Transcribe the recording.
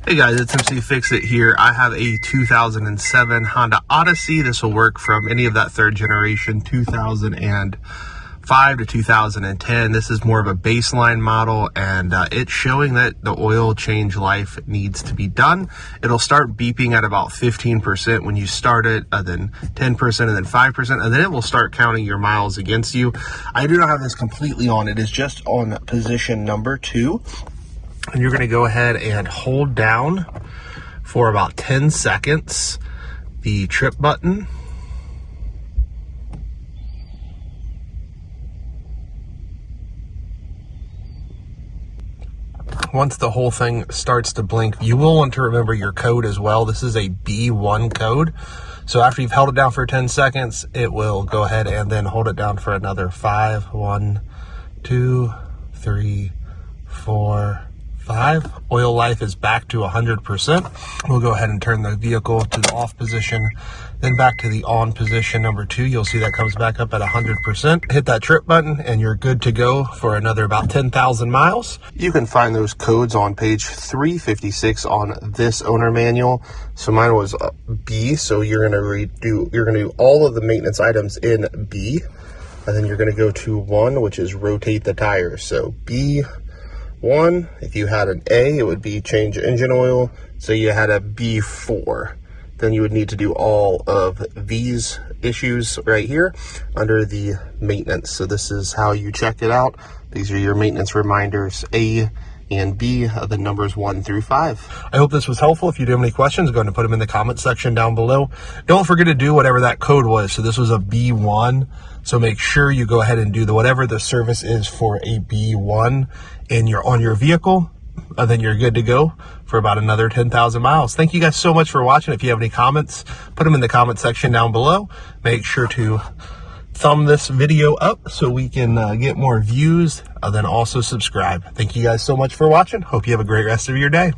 Hey guys, it's mcfixit here. I have a 2007 Honda Odyssey. This will work from any of that third generation, 2005 to 2010. This is more of a baseline model, and it's showing that the oil change life needs to be done. It'll start beeping at about 15% when you start it, then 10%, and then 5%, and then it will start counting your miles against you. I do not have this completely on. It is just on position number 2. And you're going to go ahead and hold down for about 10 seconds the trip button. Once the whole thing starts to blink, you will want to remember your code as well. This is a B1 code. So after you've held it down for 10 seconds, it will go ahead and then hold it down for another 5. 1, 2, 3, 4, 5. Oil life is back to 100%. We'll go ahead and turn the vehicle to the off position, then back to the on position number 2. You'll see that comes back up at 100%. Hit that trip button and you're good to go for another about 10,000 miles. You can find those codes on page 356 on this owner manual. So mine was B, so you're gonna do all of the maintenance items in B, and then you're gonna go to 1, which is rotate the tires. So B1, if you had an A, it would be change engine oil. So you had a B4, then you would need to do all of these issues right here under the maintenance. So this is how you check it out. These are your maintenance reminders, A and B, the numbers 1 through 5. I hope this was helpful. If you do have any questions, go ahead and put them in the comment section down below. Don't forget to do whatever that code was. So this was a B1. So make sure you go ahead and do whatever the service is for a B1 on your vehicle, and then you're good to go for about another 10,000 miles. Thank you guys so much for watching. If you have any comments, put them in the comment section down below. Make sure to thumb this video up so we can get more views, then also subscribe. Thank you guys so much for watching. Hope you have a great rest of your day.